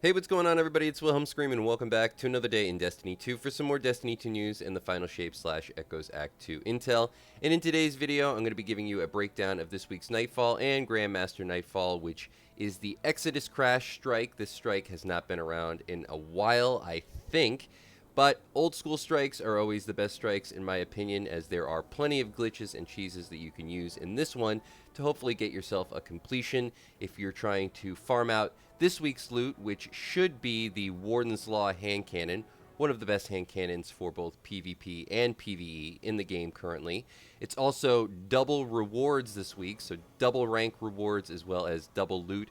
Hey, what's going on, everybody? It's Wilhelm Scream, and welcome back to another day in Destiny 2 for some more Destiny 2 news and the Final Shape / Echoes Act 2 intel. And in today's video, I'm going to be giving you a breakdown of this week's Nightfall and Grandmaster Nightfall, which is the Exodus Crash strike. This strike has not been around in a while, I think, but old school strikes are always the best strikes in my opinion, as there are plenty of glitches and cheeses that you can use in this one to hopefully get yourself a completion if you're trying to farm out this week's loot, which should be the Warden's Law hand cannon, one of the best hand cannons for both PvP and PvE in the game currently. It's also double rewards this week, so double rank rewards as well as double loot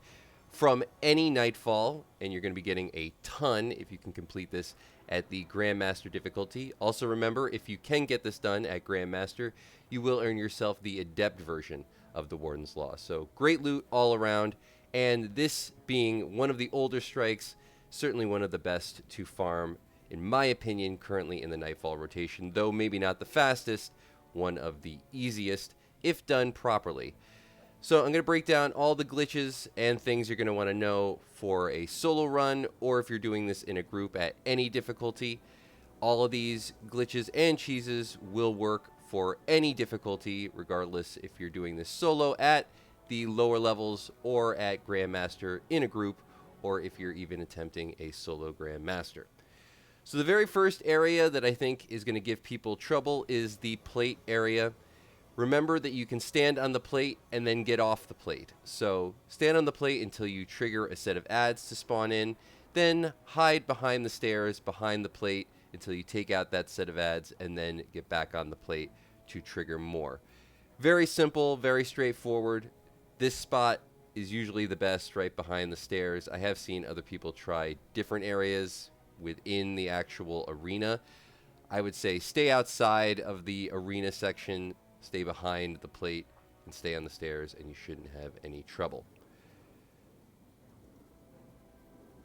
from any Nightfall, and you're going to be getting a ton if you can complete this at the Grandmaster difficulty. Also remember, if you can get this done at Grandmaster, you will earn yourself the Adept version of the Warden's Law. So great loot all around. And this being one of the older strikes, certainly one of the best to farm, in my opinion, currently in the Nightfall rotation, though maybe not the fastest, one of the easiest, if done properly. So I'm going to break down all the glitches and things you're going to want to know for a solo run, or if you're doing this in a group at any difficulty. All of these glitches and cheeses will work for any difficulty, regardless if you're doing this solo at the lower levels or at Grandmaster in a group, or if you're even attempting a solo Grandmaster. So the very first area that I think is going to give people trouble is the plate area. Remember that you can stand on the plate and then get off the plate. So stand on the plate until you trigger a set of adds to spawn in, then hide behind the stairs behind the plate until you take out that set of adds, and then get back on the plate to trigger more. Very simple, very straightforward. This spot is usually the best, right behind the stairs. I have seen other people try different areas within the actual arena. I would say stay outside of the arena section, stay behind the plate, and stay on the stairs, and you shouldn't have any trouble.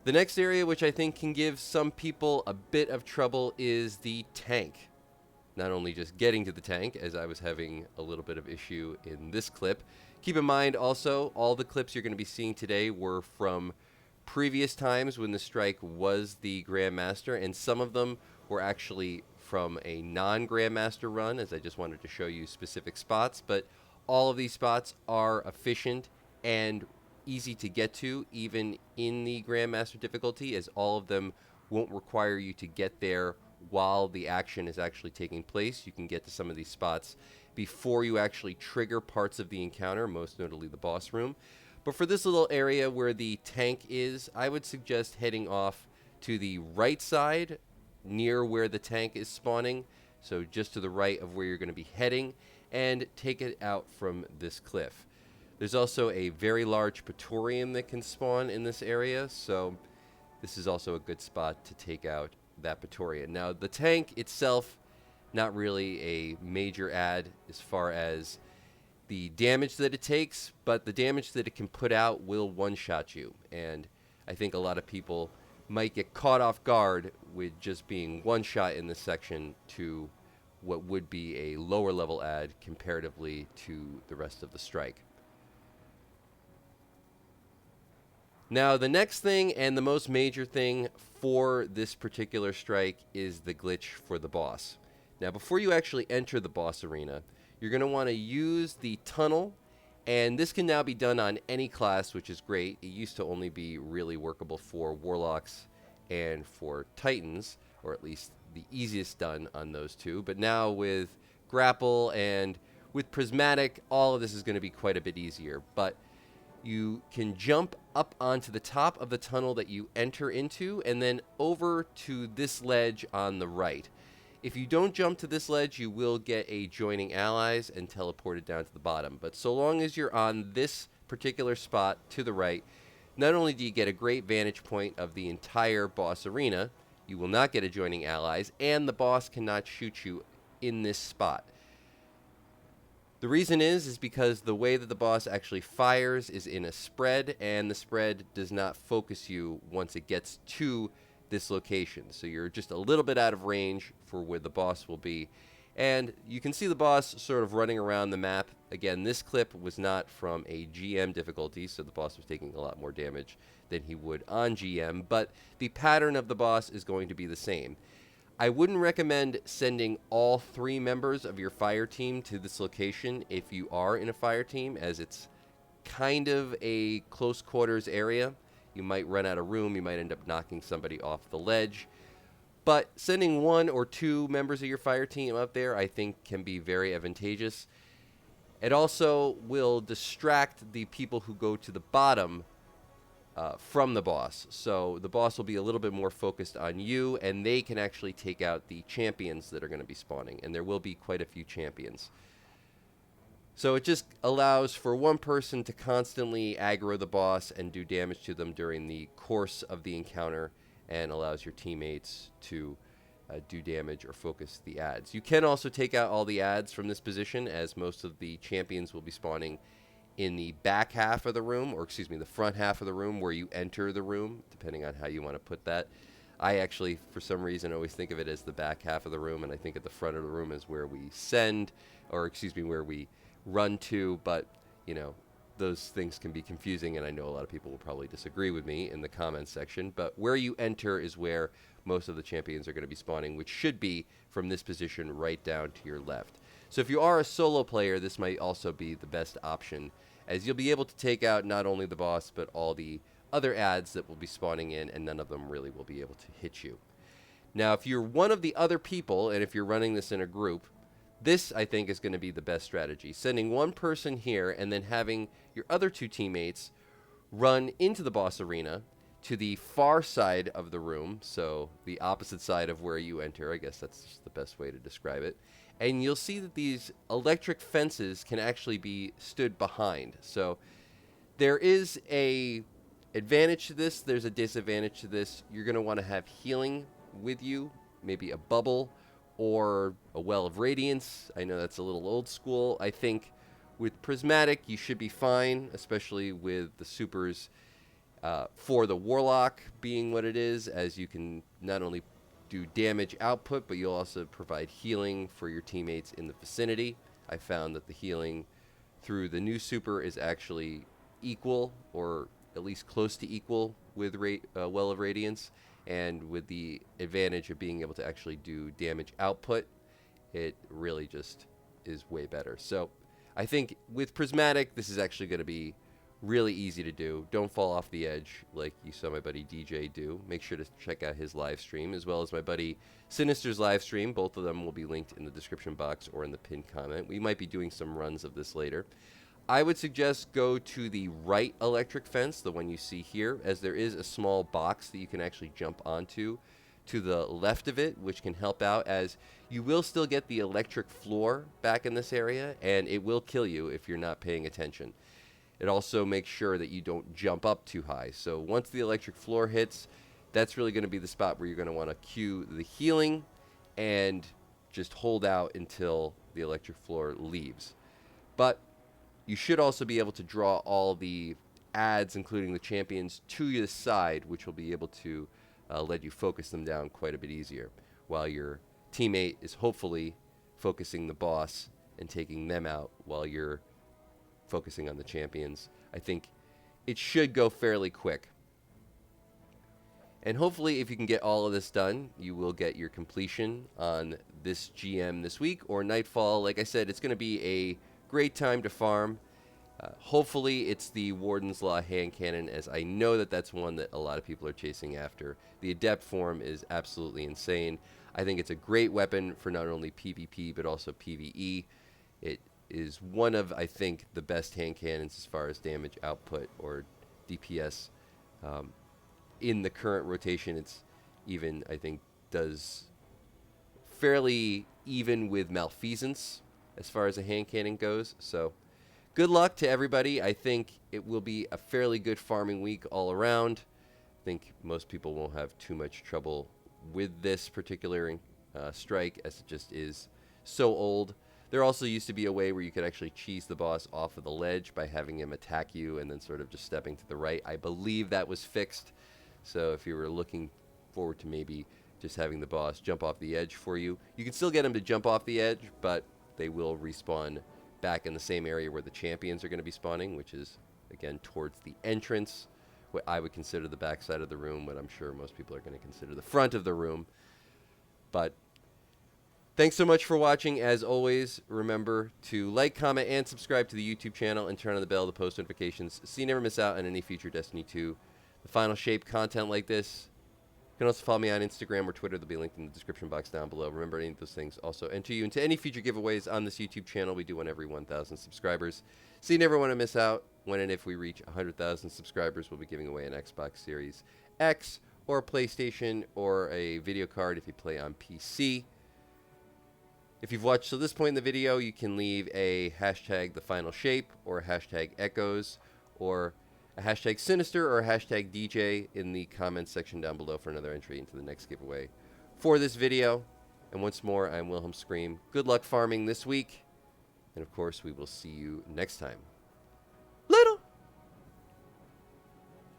The next area, which I think can give some people a bit of trouble, is the tank. Not only just getting to the tank, as I was having a little bit of issue in this clip. Keep in mind also, all the clips you're going to be seeing today were from previous times when the strike was the Grandmaster, and some of them were actually from a non-Grandmaster run, as I just wanted to show you specific spots. But all of these spots are efficient and easy to get to, even in the Grandmaster difficulty, as all of them won't require you to get there while the action is actually taking place. You can get to some of these spots before you actually trigger parts of the encounter, most notably the boss room. But for this little area where the tank is, I would suggest heading off to the right side near where the tank is spawning, so just to the right of where you're going to be heading, and take it out from this cliff. There's also a very large Praetorium that can spawn in this area, so this is also a good spot to take out that Praetorian. Now, the tank itself, not really a major add as far as the damage that it takes, but the damage that it can put out will one-shot you. And I think a lot of people might get caught off guard with just being one-shot in this section to what would be a lower level add comparatively to the rest of the strike. Now, the next thing and the most major thing for this particular strike is the glitch for the boss. Now, before you actually enter the boss arena, you're going to want to use the tunnel, and this can now be done on any class, which is great. It used to only be really workable for Warlocks and for Titans, or at least the easiest done on those two. But now with Grapple and with Prismatic, all of this is going to be quite a bit easier. But you can jump up onto the top of the tunnel that you enter into, and then over to this ledge on the right. If you don't jump to this ledge, you will get a joining allies and teleported down to the bottom. But so long as you're on this particular spot to the right, not only do you get a great vantage point of the entire boss arena, you will not get a joining allies, and the boss cannot shoot you in this spot. The reason is because the way that the boss actually fires is in a spread, and the spread does not focus you once it gets to this location. So you're just a little bit out of range for where the boss will be, And you can see the boss sort of running around the map. Again, this clip was not from a GM difficulty, so the boss was taking a lot more damage than he would on GM, but the pattern of the boss is going to be the same. I wouldn't recommend sending all 3 members of your fire team to this location if you are in a fire team, as it's kind of a close quarters area. You might run out of room, you might end up knocking somebody off the ledge. But sending 1 or 2 members of your fire team up there, I think, can be very advantageous. It also will distract the people who go to the bottom from the boss. So the boss will be a little bit more focused on you, and they can actually take out the champions that are going to be spawning. And there will be quite a few champions. So it just allows for one person to constantly aggro the boss and do damage to them during the course of the encounter, and allows your teammates to do damage or focus the ads. You can also take out all the ads from this position, as most of the champions will be spawning in the back half of the room, or excuse me, the front half of the room where you enter the room, depending on how you want to put that. I actually, for some reason, always think of it as the back half of the room, and I think at the front of the room is where we send, or excuse me, where we run to, but, you know, those things can be confusing, and I know a lot of people will probably disagree with me in the comments section, but where you enter is where most of the champions are going to be spawning, which should be from this position right down to your left. So if you are a solo player, this might also be the best option, as you'll be able to take out not only the boss, but all the other ads that will be spawning in, and none of them really will be able to hit you. Now, if you're one of the other people, and if you're running this in a group, this, I think, is going to be the best strategy. Sending one person here and then having your other 2 teammates run into the boss arena to the far side of the room, so the opposite side of where you enter. I guess that's just the best way to describe it. And you'll see that these electric fences can actually be stood behind. So there is a advantage to this. There's a disadvantage to this. You're going to want to have healing with you, maybe a bubble or a Well of Radiance. I know that's a little old school. I think with Prismatic, you should be fine, especially with the supers for the Warlock being what it is, as you can not only do damage output, but you'll also provide healing for your teammates in the vicinity. I found that the healing through the new super is actually equal, or at least close to equal, with Well of Radiance. And with the advantage of being able to actually do damage output, it really just is way better. So I think with Prismatic, this is actually going to be really easy to do. Don't fall off the edge like you saw my buddy DJ do. Make sure to check out his live stream, as well as my buddy Sinister's live stream. Both of them will be linked in the description box or in the pinned comment. We might be doing some runs of this later. I would suggest go to the right electric fence, the one you see here, as there is a small box that you can actually jump onto to the left of it, which can help out, as you will still get the electric floor back in this area, and it will kill you if you're not paying attention. It also makes sure that you don't jump up too high. So once the electric floor hits, that's really going to be the spot where you're going to want to cue the healing and just hold out until the electric floor leaves. But you should also be able to draw all the ads, including the champions, to the side, which will be able to let you focus them down quite a bit easier, while your teammate is hopefully focusing the boss and taking them out while you're focusing on the champions. I think it should go fairly quick. And hopefully, if you can get all of this done, you will get your completion on this GM this week, or Nightfall. Like I said, it's going to be a great time to farm. Hopefully it's the Warden's Law hand cannon, as I know that that's one that a lot of people are chasing after. The Adept form is absolutely insane. I think it's a great weapon for not only PvP but also PvE. It is one of, I think, the best hand cannons as far as damage output or DPS. In the current rotation, it's even, I think, does fairly even with Malfeasance as far as a hand cannon goes. So good luck to everybody. I think it will be a fairly good farming week all around. I think most people won't have too much trouble with this particular strike, as it just is so old. There also used to be a way where you could actually cheese the boss off of the ledge by having him attack you and then sort of just stepping to the right. I believe that was fixed. So if you were looking forward to maybe just having the boss jump off the edge for you. You can still get them to jump off the edge, but they will respawn back in the same area where the champions are going to be spawning, which is, again, towards the entrance, what I would consider the back side of the room, but I'm sure most people are going to consider the front of the room. But thanks so much for watching. As always, remember to like, comment, and subscribe to the YouTube channel and turn on the bell to post notifications so you never miss out on any future Destiny 2 The Final Shape content like this. You can also follow me on Instagram or Twitter. They'll be linked in the description box down below. Remember, any of those things also enter you into any future giveaways on this YouTube channel. We do one every 1,000 subscribers. So you never want to miss out. When and if we reach 100,000 subscribers, we'll be giving away an Xbox Series X or a PlayStation or a video card if you play on PC. If you've watched to this point in the video, you can leave a hashtag The Final Shape or a hashtag Echoes or a hashtag Sinister or a hashtag DJ in the comments section down below for another entry into the next giveaway for this video. And once more, I'm Wilhelm Scream. Good luck farming this week. And of course, we will see you next time.